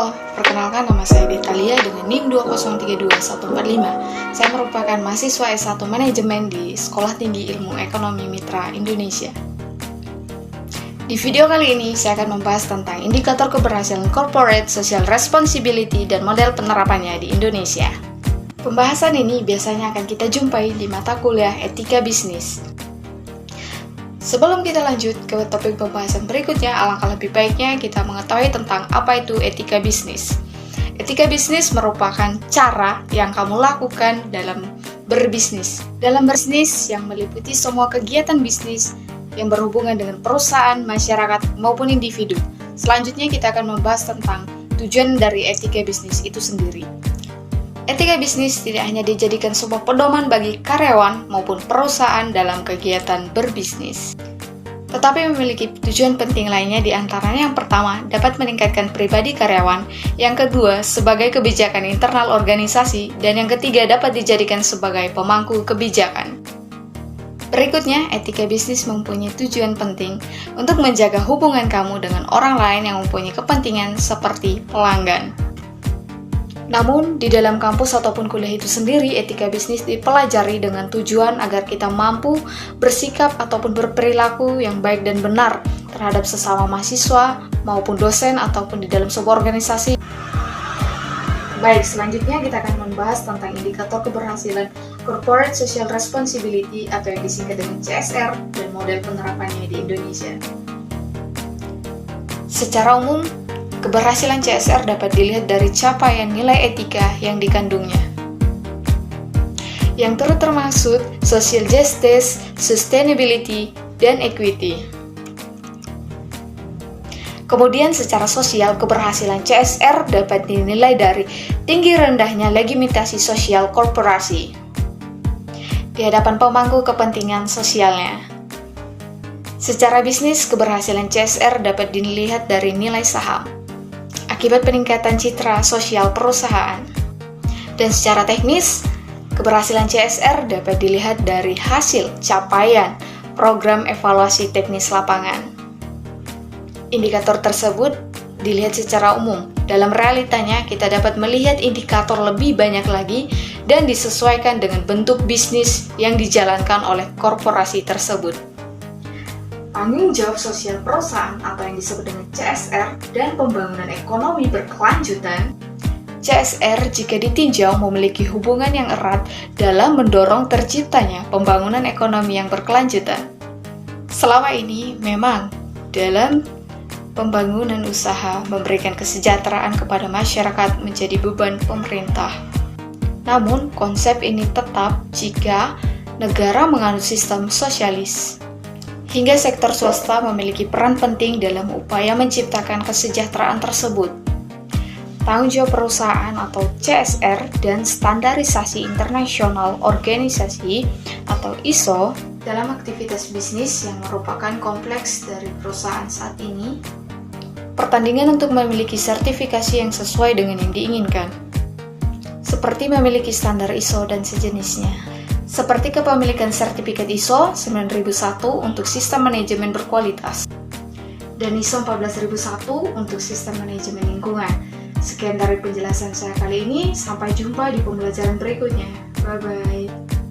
Halo, perkenalkan nama saya Detalia dengan NIM 2032145. Saya merupakan mahasiswa S1 Manajemen di Sekolah Tinggi Ilmu Ekonomi Mitra Indonesia. Di video kali ini, saya akan membahas tentang indikator keberhasilan corporate social responsibility dan model penerapannya di Indonesia. Pembahasan ini biasanya akan kita jumpai di mata kuliah etika bisnis. Sebelum kita lanjut ke topik pembahasan berikutnya, alangkah lebih baiknya kita mengetahui tentang apa itu etika bisnis. Etika bisnis merupakan cara yang kamu lakukan dalam berbisnis. Dalam berbisnis yang meliputi semua kegiatan bisnis yang berhubungan dengan perusahaan, masyarakat, maupun individu. Selanjutnya kita akan membahas tentang tujuan dari etika bisnis itu sendiri. Etika bisnis tidak hanya dijadikan sebuah pedoman bagi karyawan maupun perusahaan dalam kegiatan berbisnis, tetapi memiliki tujuan penting lainnya, di antaranya yang pertama, dapat meningkatkan pribadi karyawan, yang kedua, sebagai kebijakan internal organisasi, dan yang ketiga, dapat dijadikan sebagai pemangku kebijakan. Berikutnya, etika bisnis mempunyai tujuan penting untuk menjaga hubungan kamu dengan orang lain yang mempunyai kepentingan seperti pelanggan. Namun, di dalam kampus ataupun kuliah itu sendiri, etika bisnis dipelajari dengan tujuan agar kita mampu bersikap ataupun berperilaku yang baik dan benar terhadap sesama mahasiswa maupun dosen ataupun di dalam sebuah organisasi. Baik, selanjutnya kita akan membahas tentang indikator keberhasilan Corporate Social Responsibility atau yang disingkat dengan CSR dan model penerapannya di Indonesia. Secara umum, keberhasilan CSR dapat dilihat dari capaian nilai etika yang dikandungnya, yang turut termasuk social justice, sustainability, dan equity. Kemudian secara sosial, keberhasilan CSR dapat dinilai dari tinggi rendahnya legitimasi sosial korporasi di hadapan pemangku kepentingan sosialnya. Secara bisnis, keberhasilan CSR dapat dilihat dari nilai saham akibat peningkatan citra sosial perusahaan. Dan secara teknis, keberhasilan CSR dapat dilihat dari hasil capaian program evaluasi teknis lapangan. Indikator tersebut dilihat secara umum. Dalam realitanya, kita dapat melihat indikator lebih banyak lagi dan disesuaikan dengan bentuk bisnis yang dijalankan oleh korporasi tersebut. Tanggung jawab sosial perusahaan atau yang disebut dengan CSR dan pembangunan ekonomi berkelanjutan. CSR jika ditinjau memiliki hubungan yang erat dalam mendorong terciptanya pembangunan ekonomi yang berkelanjutan. Selama ini memang dalam pembangunan usaha memberikan kesejahteraan kepada masyarakat menjadi beban pemerintah. Namun konsep ini tetap jika negara menganut sistem sosialis, hingga sektor swasta memiliki peran penting dalam upaya menciptakan kesejahteraan tersebut. Tanggung jawab perusahaan atau CSR dan standarisasi internasional organisasi atau ISO dalam aktivitas bisnis yang merupakan kompleks dari perusahaan saat ini. Pertandingan untuk memiliki sertifikasi yang sesuai dengan yang diinginkan, seperti memiliki standar ISO dan sejenisnya. Seperti kepemilikan sertifikat ISO 9001 untuk sistem manajemen berkualitas dan ISO 14001 untuk sistem manajemen lingkungan. Sekian dari penjelasan saya kali ini, sampai jumpa di pembelajaran berikutnya. Bye-bye.